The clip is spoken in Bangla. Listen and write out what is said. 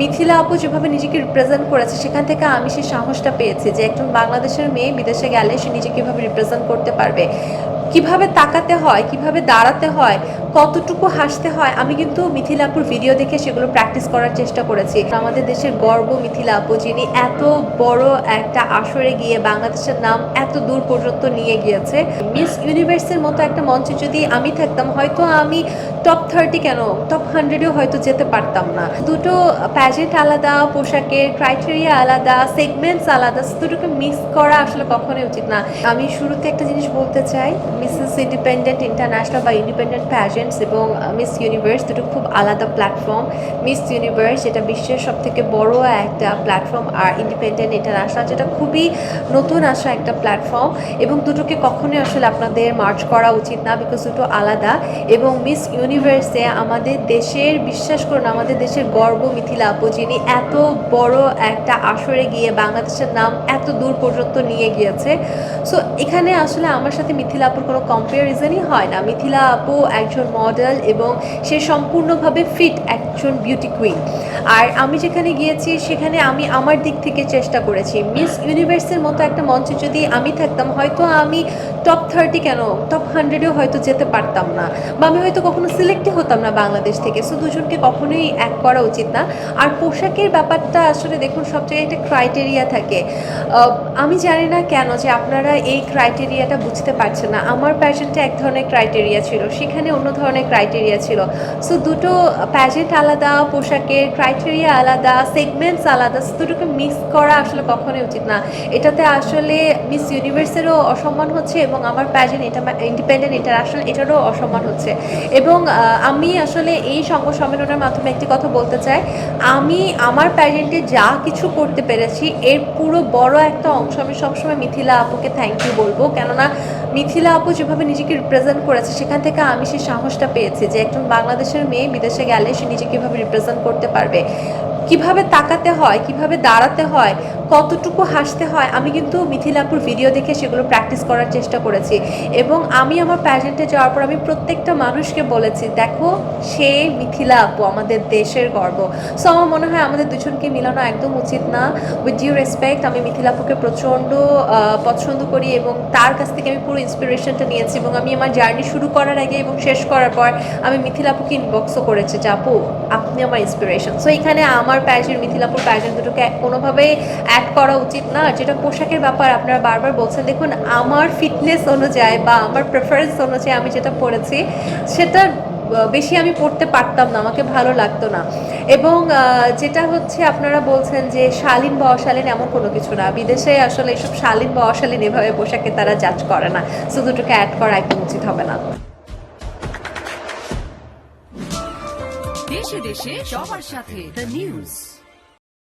মিথিলা আপু যেভাবে নিজেকে রিপ্রেজেন্ট করেছে সেখান থেকে আমি সেই সাহসটা পেয়েছি যে একজন বাংলাদেশের মেয়ে বিদেশে গেলে সে নিজেকে কিভাবে রিপ্রেজেন্ট করতে পারবে, কিভাবে তাকাতে হয়, কিভাবে দাঁড়াতে হয়, কতটুকু হাসতে হয়। আমি কিন্তু মিথিলা আপুর ভিডিও দেখে সেগুলো প্র্যাকটিস করার চেষ্টা করেছি। আমাদের দেশের গর্ব মিথিলা আপু, যিনি এত বড় একটা আসরে গিয়ে বাংলাদেশের নাম এত দূর পর্যন্ত নিয়ে গিয়েছে। মিস ইউনিভার্সের মতো একটা মঞ্চে যদি আমি থাকতাম, হয়তো আমি টপ 30 কেন টপ 100-এও হয়তো যেতে পারতাম না। দুটো প্যাজেন্ট আলাদা, পোশাকের ক্রাইটেরিয়া আলাদা, সেগমেন্টস আলাদা, দুটোকে মিক্স করা আসলে কখনোই উচিত না। আমি শুরুতে একটা জিনিস বলতে চাই, মিসেস ইন্ডিপেন্ডেন্ট ইন্টারন্যাশনাল বা ইন্ডিপেন্ডেন্ট প্যাজেন্টস এবং মিস ইউনিভার্স দুটো খুব আলাদা প্ল্যাটফর্ম। মিস ইউনিভার্স যেটা বিশ্বের সবথেকে বড় একটা প্ল্যাটফর্ম, আর ইন্ডিপেন্ডেন্ট ইন্টারন্যাশনাল যেটা খুবই নতুন আসা একটা প্ল্যাটফর্ম, এবং দুটোকে কখনোই আসলে আপনাদের মার্চ করা উচিত না, বিকজ দুটো আলাদা। এবং মিস ইউনিভার্সে আমাদের দেশের, বিশ্বাস করুন, আমাদের দেশের গর্ব মিথিলা আপু, যিনি এত বড় একটা আসরে গিয়ে বাংলাদেশের নাম এত দূর পর্যন্ত নিয়ে গিয়েছে। সো এখানে আসলে আমার সাথে মিথিলা আপুর কোনো কম্পারিজনই হয় না। মিথিলা আপু একজন মডেল এবং সে সম্পূর্ণভাবে ফিট একজন বিউটি কুইন। আর আমি যেখানে গিয়েছি সেখানে আমি আমার দিক থেকে চেষ্টা করেছি। মিস ইউনিভার্সের মতো একটা মঞ্চে যদি আমি থাকতাম, হয়তো আমি টপ 30 কেন টপ 100-এও হয়তো যেতে পারতাম না, বা আমি হয়তো কখনো সিলেক্টই হতাম না বাংলাদেশ থেকে। সো দুজনকে কখনোই এক করা উচিত না। আর পোশাকের ব্যাপারটা আসলে দেখুন, সব জায়গায় একটা ক্রাইটেরিয়া থাকে। আমি জানি না কেন যে আপনারা এই ক্রাইটেরিয়াটা বুঝতে পারছেন না। আমার প্যাজেন্টে এক ধরনের ক্রাইটেরিয়া ছিল, সেখানে অন্য ধরনের ক্রাইটেরিয়া ছিল। সো দুটো প্যাজেন্ট আলাদা, পোশাকের ক্রাইটেরিয়া আলাদা, সেগমেন্টস আলাদা, দুটোকে মিক্স করা আসলে কখনোই উচিত না। এটাতে আসলে মিস ইউনিভার্সেরও অসম্মান হচ্ছে এবং আমার প্যাজেন্ট ইন্ডিপেন্ডেন্ট ইন্টারন্যাশনাল এটারও অসম্মান হচ্ছে। এবং আমি আসলে এই সংবাদ সম্মেলনের মাধ্যমে একটি কথা বলতে চাই, আমি আমার প্যাজেন্টে যা কিছু করতে পেরেছি এর পুরো বড় একটা অংশ আমি সবসময় মিথিলা আপুকে থ্যাংক ইউ বলবো। কেননা মিথিলা আপু যেভাবে নিজেকে রিপ্রেজেন্ট করেছে সেখান থেকে আমি সেই সাহসটা পেয়েছি যে একজন বাংলাদেশের মেয়ে বিদেশে গেলে সে নিজেকে কীভাবে রিপ্রেজেন্ট করতে পারবে, কিভাবে তাকাতে হয়, কিভাবে দাঁড়াতে হয়, কতটুকু হাসতে হয়। আমি কিন্তু মিথিলা আপুর ভিডিও দেখে সেগুলো প্র্যাকটিস করার চেষ্টা করেছি। এবং আমি আমার প্যাজেন্টে যাওয়ার পর আমি প্রত্যেকটা মানুষকে বলেছি, দেখো সে মিথিলা আপু আমাদের দেশের গর্ব। সো আমার মনে হয় আমাদের দুজনকে মিলানো একদম উচিত না। উইথ ডিউ রেসপেক্ট, আমি মিথিলা আপুকে প্রচণ্ড পছন্দ করি এবং তার কাছ থেকে আমি পুরো ইন্সপিরেশনটা নিয়েছি। এবং আমি আমার জার্নি শুরু করার আগে এবং শেষ করার পর আমি মিথিলা আপুকে ইনবক্সও করেছি যে আপু আপনি আমার ইন্সপিরেশন। সো এখানে আমার প্যাজেন্ট, মিথিলা আপুর প্যাজেন্ট দুটোকে কোনোভাবেই অ্যাড করা উচিত না। যেটা পোশাকের ব্যাপার আপনারা বারবার বলছেন, দেখুন আমার ফিটনেস অনুযায়ী বা আমার প্রেফারেন্স অনুযায়ী আমি যেটা পরেছি সেটা বেশি আমি পড়তে পারতাম না, আমাকে ভালো লাগতো না। এবং যেটা হচ্ছে আপনারা বলছেন যে শালীন বা অশালীন, এমন কোনো কিছু না। বিদেশে আসলে এসব শালীন বা অশালীন এভাবে পোশাকে তারা জাজ করে না। সো দুটোকে অ্যাড করা একদম উচিত হবে না। দেশে দেশে সবার সাথে দ্য নিউজ।